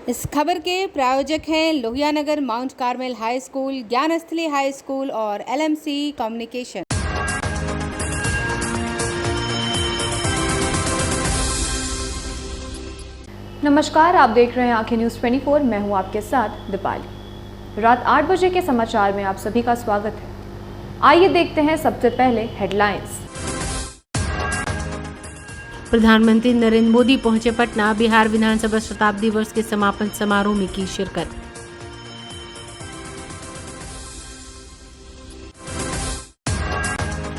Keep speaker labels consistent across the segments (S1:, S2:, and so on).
S1: इस खबर के प्रायोजक हैं Lohianagar mount Carmel high school, Gyansthali high school और LMC कम्युनिकेशन।
S2: नमस्कार, आप देख रहे हैं आंखें न्यूज़ 24। मैं हूं आपके साथ दीपाली। रात 8 बजे के समाचार में आप सभी का स्वागत है। आइए देखते हैं सबसे पहले हेडलाइंस।
S3: प्रधानमंत्री नरेंद्र मोदी पहुंचे पटना, बिहार विधानसभा शताब्दी वर्ष के समापन समारोह में की शिरकत।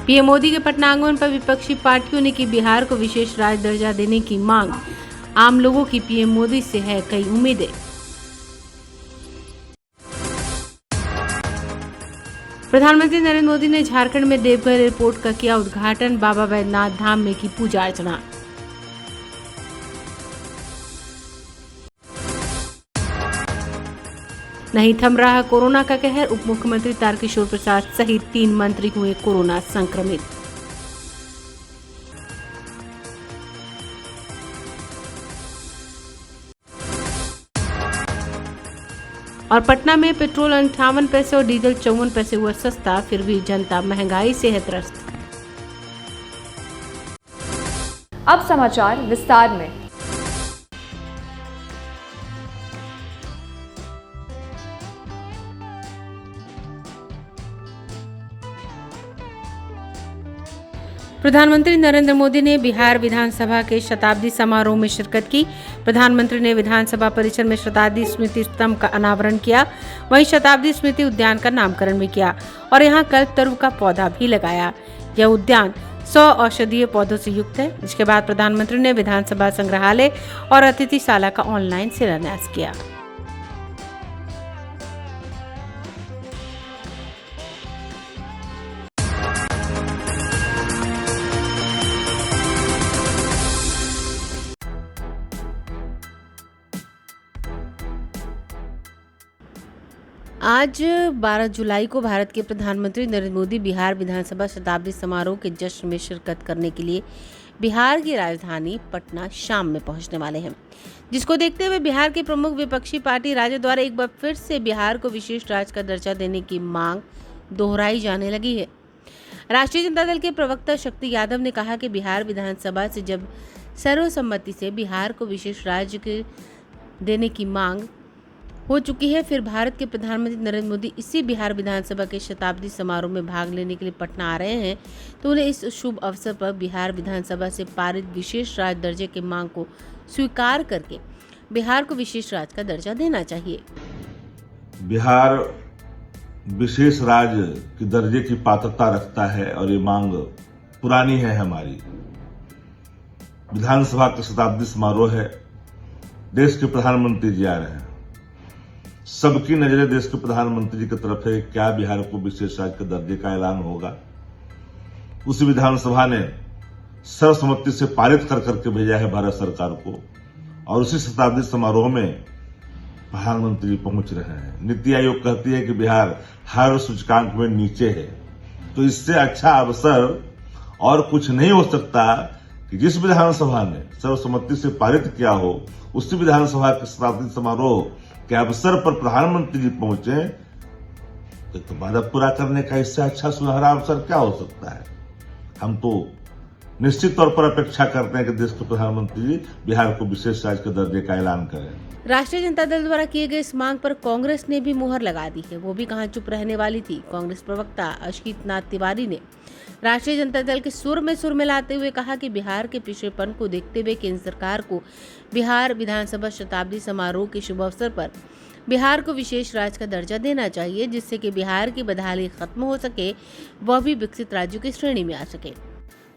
S3: पीएम मोदी के पटना आगमन पर विपक्षी पार्टियों ने की बिहार को विशेष राज्य दर्जा देने की मांग। आम लोगों की पीएम मोदी से है कई उम्मीदें। प्रधानमंत्री नरेंद्र मोदी ने झारखंड में देवघर एयरपोर्ट का किया उद्घाटन, बाबा वैद्यनाथ धाम में की पूजा अर्चना। नहीं थम रहा कोरोना का कहर, उप मुख्यमंत्री तारकिशोर प्रसाद सहित 3 मंत्री हुए कोरोना संक्रमित। और पटना में पेट्रोल 58 पैसे और डीजल 54 पैसे हुआ सस्ता, फिर भी जनता महंगाई से है त्रस्त।
S2: अब समाचार विस्तार में।
S3: प्रधानमंत्री नरेंद्र मोदी ने बिहार विधानसभा के शताब्दी समारोह में शिरकत की। प्रधानमंत्री ने विधानसभा परिसर में शताब्दी स्मृति स्तंभ का अनावरण किया, वहीं शताब्दी स्मृति उद्यान का नामकरण भी किया और यहां कल्पतरु का पौधा भी लगाया। यह उद्यान 100 औषधीय पौधों से युक्त है। इसके बाद प्रधानमंत्री ने विधानसभा संग्रहालय और अतिथिशाला का ऑनलाइन शिलान्यास किया। आज 12 जुलाई को भारत के प्रधानमंत्री नरेंद्र मोदी बिहार विधानसभा शताब्दी समारोह के जश्न में शिरकत करने के लिए बिहार की राजधानी पटना शाम में पहुंचने वाले हैं, जिसको देखते हुए बिहार की प्रमुख विपक्षी पार्टी राजद द्वारा एक बार फिर से बिहार को विशेष राज्य का दर्जा देने की मांग दोहराई जाने लगी है। राष्ट्रीय जनता दल के प्रवक्ता शक्ति यादव ने कहा कि बिहार विधानसभा से जब सर्वसम्मति से बिहार को विशेष राज्य देने की मांग हो चुकी है, फिर भारत के प्रधानमंत्री नरेंद्र मोदी इसी बिहार विधानसभा के शताब्दी समारोह में भाग लेने के लिए पटना आ रहे हैं, तो उन्हें इस शुभ अवसर पर बिहार विधानसभा से पारित विशेष राज्य दर्जे की मांग को स्वीकार करके बिहार को विशेष राज्य का दर्जा देना चाहिए।
S4: बिहार विशेष राज्य के दर्जे की पात्रता रखता है और ये मांग पुरानी है हमारी। विधानसभा का शताब्दी समारोह है, देश के प्रधानमंत्री जी आ रहे हैं, सबकी नजरें देश के प्रधानमंत्री जी की तरफ है। क्या बिहार को विशेष राज्य के दर्जे का ऐलान होगा? उस विधानसभा ने सर्वसम्मति से पारित कर करके भेजा है भारत सरकार को, और उसी शताब्दी समारोह में प्रधानमंत्री जी पहुंच रहे हैं। नीति आयोग कहती है कि बिहार हर सूचकांक में नीचे है, तो इससे अच्छा अवसर और कुछ नहीं हो सकता कि जिस विधानसभा ने सर्वसम्मति से पारित किया हो, उसी विधानसभा के शताब्दी समारोह के अवसर पर प्रधानमंत्री जी पहुंचे, तो वादा पूरा करने का इससे अच्छा सुनहरा अवसर क्या हो सकता है। हम तो निश्चित तौर पर अपेक्षा करते हैं कि देश के प्रधानमंत्री जी बिहार को विशेष राज्य के दर्जे का ऐलान करें।
S3: राष्ट्रीय जनता दल द्वारा किए गए इस मांग पर कांग्रेस ने भी मुहर लगा दी है, वो भी कहां चुप रहने वाली थी। कांग्रेस प्रवक्ता अशोक नाथ तिवारी ने राष्ट्रीय जनता दल के सुर में मिलाते हुए कहा कि बिहार के पिछड़ेपन को देखते हुए केंद्र सरकार को बिहार विधानसभा शताब्दी समारोह के शुभ अवसर पर बिहार को विशेष राज्य का दर्जा देना चाहिए, जिससे कि बिहार की बदहाली खत्म हो सके, वह भी विकसित राज्यों की श्रेणी में आ सके।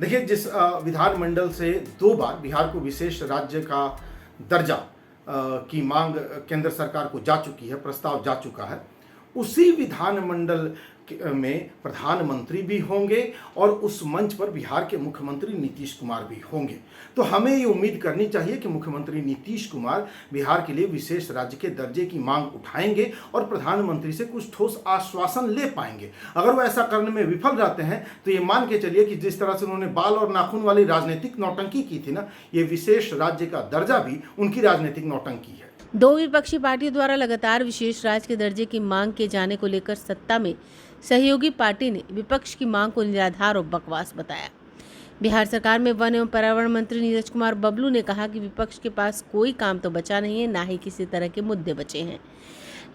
S5: देखिए, जिस विधानमंडल से 2 बार बिहार को विशेष राज्य का दर्जा की मांग केंद्र सरकार को जा चुकी है, प्रस्ताव जा चुका है, उसी विधानमंडल में प्रधानमंत्री भी होंगे और उस मंच पर बिहार के मुख्यमंत्री नीतीश कुमार भी होंगे। तो हमें ये उम्मीद करनी चाहिए कि मुख्यमंत्री नीतीश कुमार बिहार के लिए विशेष राज्य के दर्जे की मांग उठाएंगे और प्रधानमंत्री से कुछ ठोस आश्वासन ले पाएंगे। अगर वो ऐसा करने में विफल रहते हैं तो ये मान के चलिए कि जिस तरह से उन्होंने बाल और नाखून वाली राजनीतिक नौटंकी की थी ना, ये विशेष राज्य का दर्जा भी उनकी राजनीतिक नौटंकी है।
S3: दो विपक्षी पार्टियों द्वारा लगातार विशेष राज्य के दर्जे की मांग किए जाने को लेकर सत्ता में सहयोगी पार्टी ने विपक्ष की मांग को निराधार और बकवास बताया। बिहार सरकार में वन एवं पर्यावरण मंत्री नीरज कुमार बबलू ने कहा कि विपक्ष के पास कोई काम तो बचा नहीं है, ना ही किसी तरह के मुद्दे बचे हैं।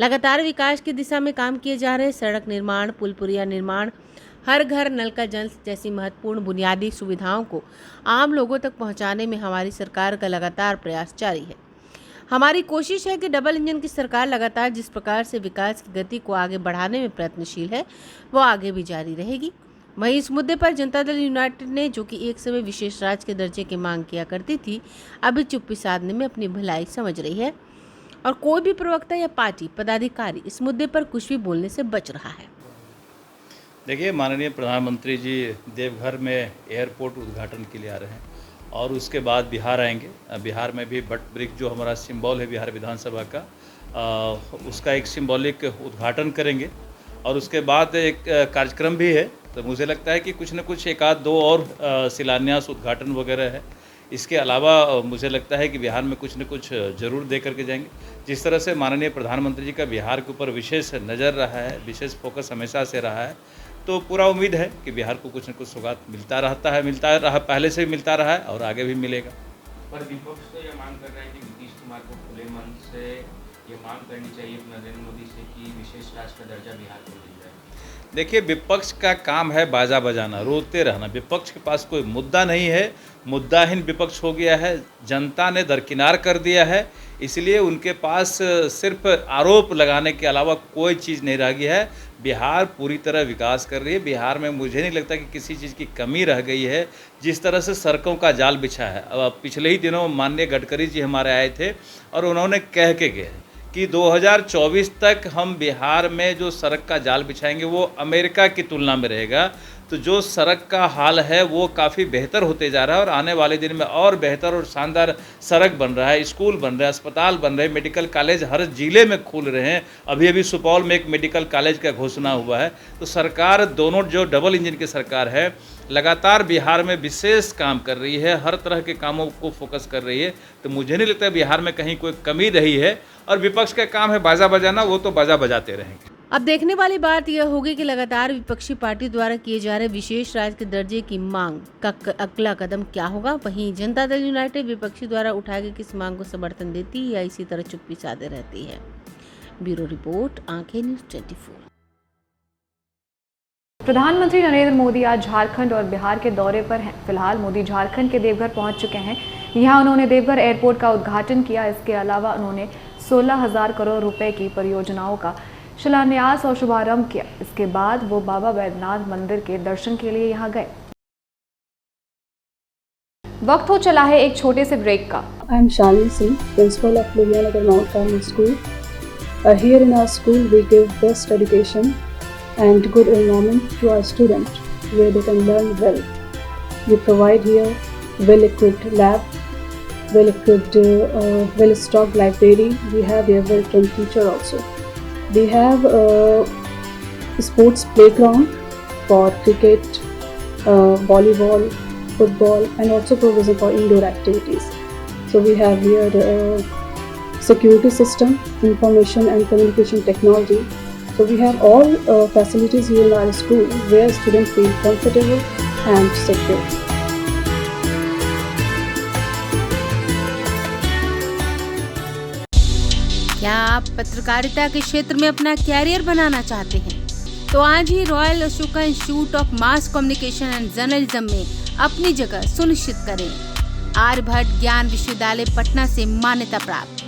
S3: लगातार विकास की दिशा में काम किए जा रहे सड़क निर्माण, पुल पुलिया निर्माण, हर घर नल का जल जैसी महत्वपूर्ण बुनियादी सुविधाओं को आम लोगों तक पहुंचाने में हमारी सरकार का लगातार प्रयास जारी है। हमारी कोशिश है कि डबल इंजन की सरकार लगातार जिस प्रकार से विकास की गति को आगे बढ़ाने में प्रयत्नशील है, वो आगे भी जारी रहेगी। वहीं इस मुद्दे पर जनता दल यूनाइटेड ने, जो कि एक समय विशेष राज्य के दर्जे की मांग किया करती थी, अभी चुप्पी साधने में अपनी भलाई समझ रही है और कोई भी प्रवक्ता या पार्टी पदाधिकारी इस मुद्दे पर कुछ भी बोलने से बच रहा है।
S6: देखिए, माननीय प्रधानमंत्री जी देवघर में एयरपोर्ट उद्घाटन के लिए आ रहे हैं और उसके बाद बिहार आएंगे। बिहार में भी बट ब्रिज जो हमारा सिंबल है बिहार विधानसभा का, उसका एक सिंबॉलिक उद्घाटन करेंगे और उसके बाद एक कार्यक्रम भी है। तो मुझे लगता है कि कुछ न कुछ एक आध दो और शिलान्यास उद्घाटन वगैरह है। इसके अलावा मुझे लगता है कि बिहार में कुछ न कुछ जरूर दे करके जाएंगे। जिस तरह से माननीय प्रधानमंत्री जी का बिहार के ऊपर विशेष नज़र रहा है, विशेष फोकस हमेशा से रहा है, तो पूरा उम्मीद है कि बिहार को कुछ न कुछ सौगात मिलता रहा, पहले से भी मिलता रहा है और आगे भी मिलेगा।
S7: पर विपक्ष तो ये मांग कर रहा है कि नीतीश कुमार को खुले मन से ये मांग करनी चाहिए नरेंद्र मोदी से कि विशेष राज्य का दर्जा बिहार को मिल जाए।
S6: देखिए, विपक्ष का काम है बाजा बजाना, रोते रहना। विपक्ष के पास कोई मुद्दा नहीं है, मुद्दाहीन विपक्ष हो गया है, जनता ने दरकिनार कर दिया है। इसलिए उनके पास सिर्फ आरोप लगाने के अलावा कोई चीज़ नहीं रह गई है। बिहार पूरी तरह विकास कर रही है। बिहार में मुझे नहीं लगता कि किसी चीज़ की कमी रह गई है। जिस तरह से सड़कों का जाल बिछा है, अब पिछले ही दिनों माननीय गडकरी जी हमारे आए थे और उन्होंने कह के गए कि 2024 तक हम बिहार में जो सड़क का जाल बिछाएंगे वो अमेरिका की तुलना में रहेगा। तो जो सड़क का हाल है वो काफ़ी बेहतर होते जा रहा है और आने वाले दिन में और बेहतर और शानदार सड़क बन रहा है, स्कूल बन रहे हैं, अस्पताल बन रहे हैं, मेडिकल कॉलेज हर जिले में खुल रहे हैं। अभी सुपौल में एक मेडिकल कॉलेज का घोषणा हुआ है। तो सरकार दोनों जो डबल इंजन की सरकार है लगातार बिहार में विशेष काम कर रही है, हर तरह के कामों को फोकस कर रही है। तो मुझे नहीं लगता बिहार में कहीं कोई कमी रही है और विपक्ष का काम है बाजा बजाना, वो तो बाजा बजाते रहेंगे।
S3: अब देखने वाली बात यह होगी कि लगातार विपक्षी पार्टी द्वारा किए जा रहे विशेष राज्य के दर्जे की मांग का अगला कदम क्या होगा। वहीं जनता दल यूनाइटेड विपक्षी द्वारा उठाई गई किस मांग को समर्थन देती है या इसी तरह चुप्पी साधे रहती है। ब्यूरो रिपोर्ट, आंखें न्यूज़ 24।
S2: प्रधानमंत्री नरेंद्र मोदी आज झारखंड और बिहार के दौरे पर हैं। फिलहाल मोदी झारखंड के देवघर पहुंच चुके हैं। यहां उन्होंने देवघर एयरपोर्ट का उद्घाटन किया। इसके अलावा उन्होंने 16,000 करोड़ रुपए की परियोजनाओं का शिलान्यास और शुभारंभ किया। इसके बाद वो बाबा बैद्यनाथ मंदिर के दर्शन के लिए यहां गए। वक्त हो चला है एक छोटे से ब्रेक का।
S8: I am Shalini Singh, principal of Lohianagar Mount Carmel School. Here in our school, we give best education and good environment to our students, where they can learn well. We provide here well-equipped lab, well-equipped, well-stocked library. We have here well-trained teacher also. We have a sports playground for cricket, volleyball, football, and also provision for indoor activities. So we have here security system, information and communication technology. So we have all facilities here in our school where students feel comfortable and secure.
S3: क्या आप पत्रकारिता के क्षेत्र में अपना career बनाना चाहते हैं? तो आज ही royal Ashoka institute of mass communication and journalism में अपनी जगह सुनिश्चित करें। आर्यभट्ट ज्ञान विश्वविद्यालय पटना से मान्यता प्राप्त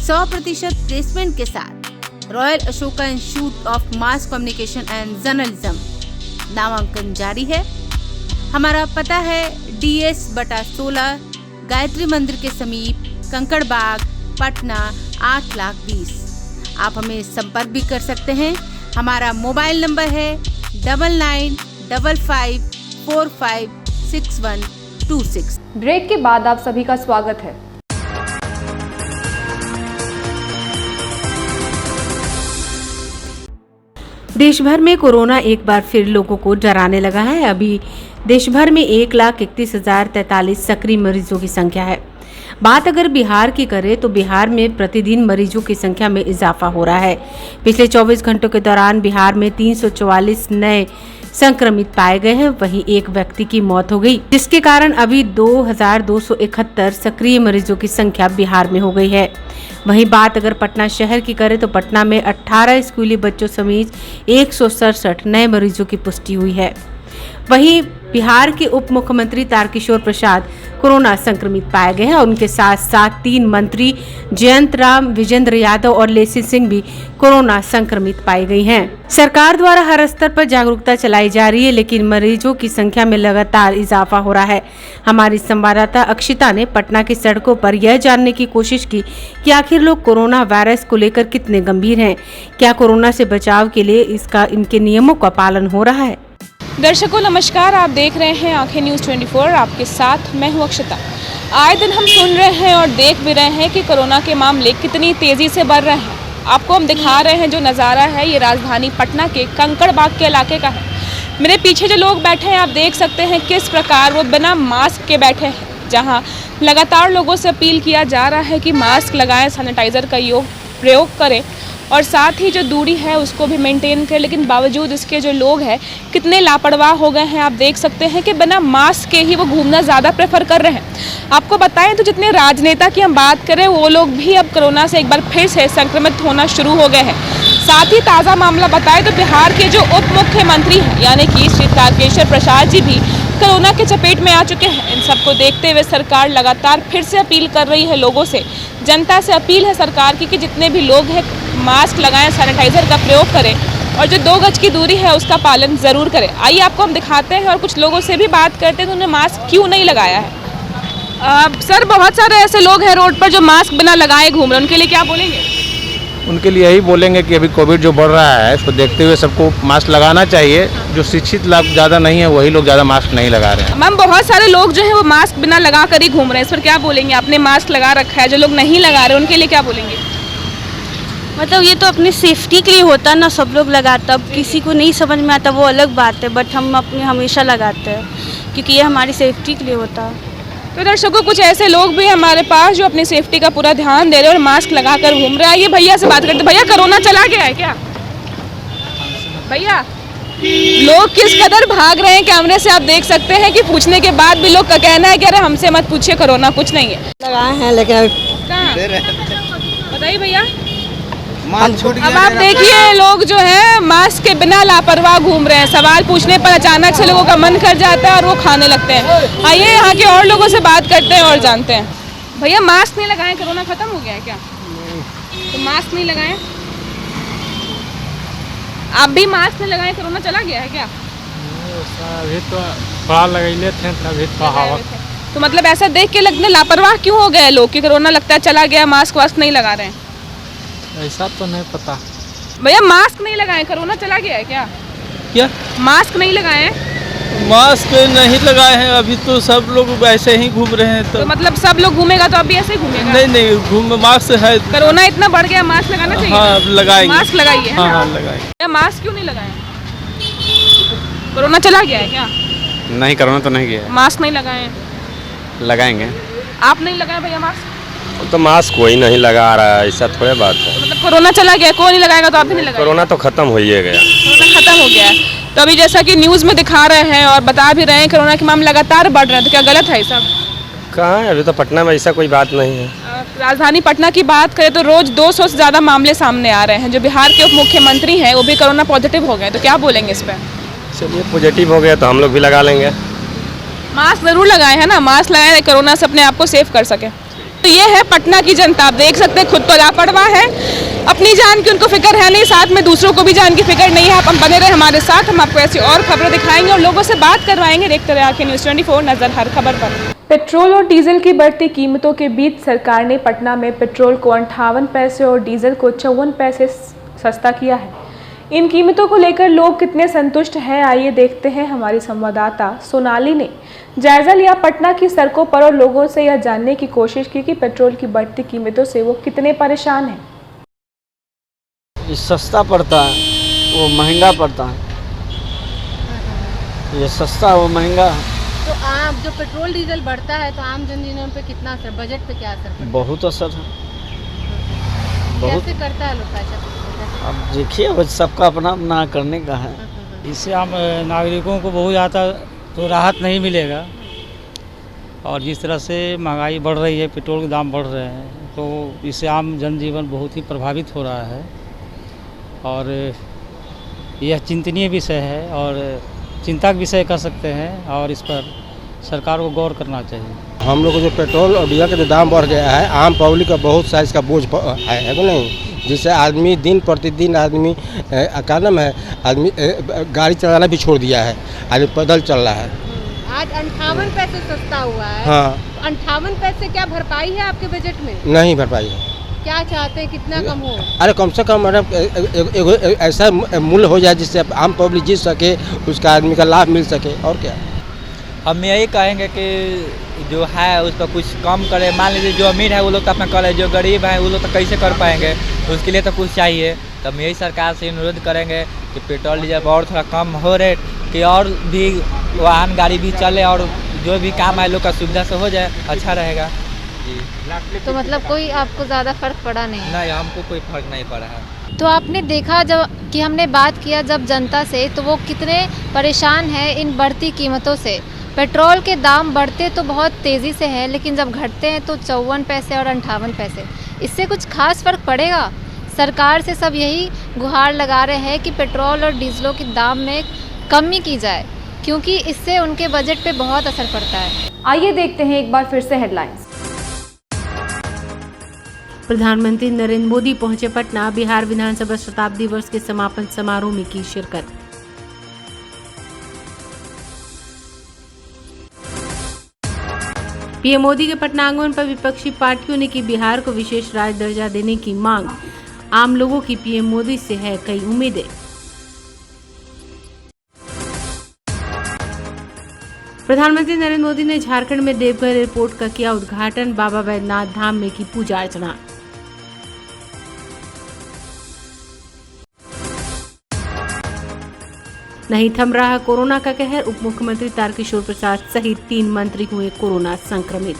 S3: 100% प्लेसमेंट के साथ royal Ashoka institute of mass communication and journalism नामांकन जारी है। हमारा पता है DS/16 गायत्री मंदिर के समीप, कंकड़ बाग, पटना 8,20,000। आप हमें संपर्क भी कर सकते हैं। हमारा मोबाइल नंबर है 9955456126।
S2: ब्रेक के बाद आप सभी का स्वागत है।
S3: देश भर में कोरोना एक बार फिर लोगों को डराने लगा है। अभी देश भर में 1,31,043 सक्रिय मरीजों की संख्या है। बात अगर बिहार की करें तो बिहार में प्रतिदिन मरीजों की संख्या में इजाफा हो रहा है। पिछले 24 घंटों के दौरान बिहार में 344 नए संक्रमित पाए गए हैं, वहीं एक व्यक्ति की मौत हो गई, जिसके कारण अभी 2271 सक्रिय मरीजों की संख्या बिहार में हो गई है। वहीं बात अगर पटना शहर की करें तो पटना में 18 स्कूली बच्चों समेत 167 नए मरीजों की पुष्टि हुई है। वहीं बिहार के उप मुख्यमंत्री तारकिशोर प्रसाद कोरोना संक्रमित पाए गए हैं और उनके साथ साथ 3 मंत्री जयंत राम, विजेंद्र यादव और लेसी सिंह भी कोरोना संक्रमित पाई गई हैं। सरकार द्वारा हर स्तर पर जागरूकता चलाई जा रही है, लेकिन मरीजों की संख्या में लगातार इजाफा हो रहा है। हमारी संवाददाता अक्षिता ने पटना की सड़कों पर यह जानने की कोशिश की कि आखिर लोग कोरोना वायरस को लेकर कितने गंभीर हैं, क्या कोरोना से बचाव के लिए इनके नियमों का पालन हो रहा है।
S9: दर्शकों नमस्कार, आप देख रहे हैं आंखें न्यूज़ 24। आपके साथ मैं हूं अक्षता। आए दिन हम सुन रहे हैं और देख भी रहे हैं कि कोरोना के मामले कितनी तेज़ी से बढ़ रहे हैं। आपको हम दिखा रहे हैं जो नज़ारा है, ये राजधानी पटना के कंकड़बाग के इलाके का है। मेरे पीछे जो लोग बैठे हैं आप देख सकते हैं किस प्रकार वो बिना मास्क के बैठे हैं, जहाँ लगातार लोगों से अपील किया जा रहा है कि मास्क लगाएं, सैनिटाइज़र का प्रयोग करें और साथ ही जो दूरी है उसको भी मेंटेन करें। लेकिन बावजूद इसके जो लोग हैं कितने लापरवाह हो गए हैं। आप देख सकते हैं कि बिना मास्क के ही वो घूमना ज़्यादा प्रेफर कर रहे हैं। आपको बताएं तो जितने राजनेता की हम बात करें वो लोग भी अब कोरोना से एक बार फिर से संक्रमित होना शुरू हो गए हैं। साथ ही ताज़ा मामला बताएं तो बिहार के जो उप मुख्यमंत्री हैं यानी कि श्री तारकिशोर प्रसाद जी भी कोरोना के चपेट में आ चुके हैं। इन सबको देखते हुए सरकार लगातार फिर से अपील कर रही है लोगों से। जनता से अपील है सरकार की कि जितने भी लोग हैं मास्क लगाएं, सैनिटाइज़र का प्रयोग करें और जो 2 गज की दूरी है उसका पालन ज़रूर करें। आइए आपको हम दिखाते हैं और कुछ लोगों से भी बात करते हैं तो उन्होंने मास्क क्यों नहीं लगाया है। सर, बहुत सारे ऐसे लोग हैं रोड पर जो मास्क बिना लगाए घूम रहे हैं, उनके लिए क्या बोलेंगे?
S10: उनके लिए यही बोलेंगे कि अभी कोविड जो बढ़ रहा है इसको देखते हुए सबको मास्क लगाना चाहिए। जो शिक्षित लोग ज़्यादा नहीं है वही लोग ज़्यादा मास्क नहीं लगा रहे हैं।
S9: मैम, बहुत सारे लोग जो है वो मास्क बिना लगा कर ही घूम रहे हैं, इस पर क्या बोलेंगे? आपने मास्क लगा रखा है, जो लोग नहीं लगा रहे उनके लिए क्या बोलेंगे?
S11: मतलब ये तो अपनी सेफ्टी के लिए होता है ना, सब लोग लगाते। अब किसी को नहीं समझ में आता वो अलग बात है, बट हम अपने हमेशा लगाते हैं क्योंकि ये हमारी सेफ्टी के लिए होता है।
S9: तो दर्शकों कुछ ऐसे लोग भी हमारे पास जो अपनी सेफ्टी का पूरा ध्यान दे रहे हैं और मास्क लगाकर घूम रहे हैं। ये भैया से बात करते। भैया, कोरोना चला गया है क्या? भैया, लोग किस कदर भाग रहे हैं कैमरे से आप देख सकते हैं कि पूछने के बाद भी लोग का कहना है कि अरे हमसे मत पूछिए, कोरोना कुछ नहीं है।
S12: लगाए हैं लेकिन
S9: कहाँ बताइए भैया। अब आप देखिए लोग जो है मास्क के बिना लापरवाह घूम रहे हैं। सवाल पूछने पर अचानक से लोगों का मन कर जाता है और वो खाने लगते हैं। आइए यहाँ के और लोगों से बात करते हैं और जानते हैं। भैया, मास्क नहीं लगाए, कोरोना खत्म हो गया है क्या? तो मास्क नहीं लगाए, आप भी मास्क नहीं लगाए, कोरोना चला गया है क्या?
S13: अभी तो थोड़ा लगाइले थे तभी
S9: तो मतलब ऐसा देख के लगने लापरवाह क्यों हो गए लोग कि कोरोना लगता है चला गया, मास्क वास्क नहीं लगा रहे हैं?
S13: ऐसा तो नहीं पता।
S9: भैया, मास्क नहीं लगाए, कोरोना चला गया है क्या?
S14: क्या
S9: मास्क नहीं लगाए?
S14: मास्क नहीं लगाए हैं, अभी तो सब लोग वैसे ही घूम रहे हैं।
S9: तो मतलब सब लोग घूमेगा तो अभी ऐसे ही घूमेगा?
S14: नहीं, मास्क है।
S9: कोरोना इतना बढ़ गया, मास्क लगाना चाहिए।
S14: हाँ, लगाएंगे।
S9: मास्क लगाइए।
S14: हाँ, लगाएंगे।
S9: मास्क क्यों नहीं लगाए? कोरोना चला गया है क्या?
S10: नहीं, कोरोना तो नहीं गया।
S9: मास्क नहीं लगाए?
S10: लगाएंगे।
S9: आप नहीं लगाए भैया मास्क?
S10: तो मास्क कोई नहीं लगा रहा है, ऐसा थोड़ा बात है।
S9: तो मतलब कोरोना चला गया, कोई नहीं लगाएगा तो आप भी नहीं लगाएंगे?
S10: कोरोना तो खत्म हो ही गया।
S9: कोरोना खत्म हो गया है। तो अभी जैसा कि न्यूज़ में दिखा रहे हैं और बता भी रहे हैं कोरोना के मामले लगातार बढ़ रहे हैं, तो क्या गलत है सब?
S10: कहाँ है, अभी तो पटना में ऐसा कोई बात नहीं है।
S9: राजधानी पटना की बात करें तो रोज 200 से ज़्यादा मामले सामने आ रहे हैं। जो बिहार के उप मुख्यमंत्री हैं वो भी कोरोना पॉजिटिव हो गए, तो क्या बोलेंगे इस पर?
S10: चलिए, पॉजिटिव हो गया तो हम लोग भी लगा लेंगे।
S9: मास्क जरूर लगाए है ना, मास्क लगाए कोरोना से अपने आप को सेफ कर सके। तो ये है पटना की जनता, आप देख सकते हैं खुद तो लापरवाह है, अपनी जान की उनको फिक्र है नहीं, साथ में दूसरों को भी जान की फिक्र नहीं है। आप बने रहे हमारे साथ, हम आपको ऐसी और खबरें दिखाएंगे और लोगों से बात करवाएंगे। देखते रहे आंखें न्यूज़ 24, नजर हर खबर पर।
S2: पेट्रोल और डीजल की बढ़ती कीमतों के बीच सरकार ने पटना में पेट्रोल को 58 पैसे और डीजल को 54 पैसे सस्ता किया है। इन कीमतों को लेकर लोग कितने संतुष्ट हैं, आइए देखते हैं। हमारी संवाददाता सोनाली ने जायजा लिया पटना की सड़कों पर और लोगों से यह जानने की कोशिश की कि पेट्रोल की बढ़ती कीमतों से वो कितने परेशान हैं।
S12: ये सस्ता पड़ता है, वो महंगा पड़ता है। ये सस्ता वो महंगा।
S3: तो आम जो पेट्रोल डीजल बढ़ता है तो आम जनजीवन पे कितना असर, बजट पे क्या असर पड़ता है?
S12: बहुत असर है, बहुत।
S3: कैसे करता है लोग पैसा?
S12: अब देखिए वो सबका अपना अपना करने का है।
S13: इससे आम नागरिकों को बहुत ज़्यादा तो राहत नहीं मिलेगा, और जिस तरह से महंगाई बढ़ रही है, पेट्रोल के दाम बढ़ रहे हैं, तो इससे आम जनजीवन बहुत ही प्रभावित हो रहा है। और यह चिंतनीय विषय है और चिंता का विषय कह सकते हैं, और इस पर सरकार को गौर करना चाहिए।
S10: हम लोग को जो पेट्रोल और डीजल का जो दाम बढ़ गया है, आम पब्लिक का बहुत सा इसका बोझ है कि नहीं, जिससे आदमी दिन प्रतिदिन आदमी क्या नाम है, आदमी गाड़ी चलाना भी छोड़ दिया है, आदमी पैदल चल रहा है।
S3: आज 58 पैसे सस्ता हुआ है।
S10: हाँ,
S3: 58 पैसे क्या भरपाई है आपके बजट में?
S10: नहीं भरपाई है।
S3: क्या चाहते हैं, कितना कम हो?
S10: अरे कम से कम मैडम ऐसा मूल्य हो जाए जिससे आम पब्लिक जी सके, उसका आदमी का लाभ मिल सके, और क्या।
S15: हम यही कहेंगे कि जो है उस पर कुछ कम करे। मान लीजिए जो अमीर है वो लोग तो अपना करे, जो गरीब है वो लोग तो कैसे कर पाएंगे, उसके लिए तो कुछ चाहिए। तो हम यही सरकार से अनुरोध करेंगे कि पेट्रोल डीजल और थोड़ा कम हो रेट, कि और भी वाहन गाड़ी भी चले और जो भी काम है लोग का सुविधा से हो जाए, अच्छा रहेगा जी।
S16: तो मतलब कोई आपको ज़्यादा फर्क पड़ा नहीं?
S15: नहीं, हमको कोई फर्क नहीं पड़ा है।
S16: तो आपने देखा जब कि हमने बात किया जब जनता से, तो वो कितने परेशान हैं इन बढ़ती कीमतों से। पेट्रोल के दाम बढ़ते तो बहुत तेज़ी से है, लेकिन जब घटते हैं तो 54 पैसे और 58 पैसे। इससे कुछ खास फ़र्क पड़ेगा? सरकार से सब यही गुहार लगा रहे हैं कि पेट्रोल और डीजलों के दाम में कमी की जाए, क्योंकि इससे उनके बजट पे बहुत असर पड़ता है।
S2: आइए देखते हैं एक बार फिर से हेडलाइंस।
S3: प्रधानमंत्री नरेंद्र मोदी पहुंचे पटना, बिहार विधानसभा शताब्दी वर्ष के समापन समारोह में की शिरकत। पीएम मोदी के पटना आगमन पर विपक्षी पार्टियों ने की बिहार को विशेष राज्य दर्जा देने की मांग। आम लोगों की पीएम मोदी से है कई उम्मीदें। प्रधानमंत्री नरेंद्र मोदी ने झारखंड में देवघर एयरपोर्ट का किया उद्घाटन, बाबा बैद्यनाथ धाम में की पूजा अर्चना। नहीं थम रहा कोरोना का कहर, उप मुख्यमंत्री तारकिशोर प्रसाद सहित 3 मंत्री हुए कोरोना संक्रमित।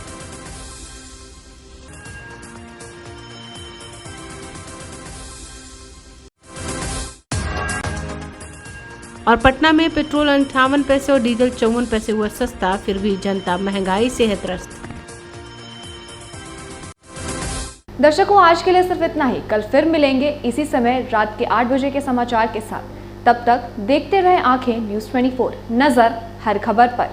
S3: और पटना में पेट्रोल 58 पैसे और डीजल 54 पैसे हुआ सस्ता, फिर भी जनता महंगाई से है त्रस्त।
S2: दर्शकों, आज के लिए सिर्फ इतना ही। कल फिर मिलेंगे इसी समय रात के 8 बजे के समाचार के साथ। तब तक देखते रहें आंखें न्यूज़ 24, नजर हर खबर पर।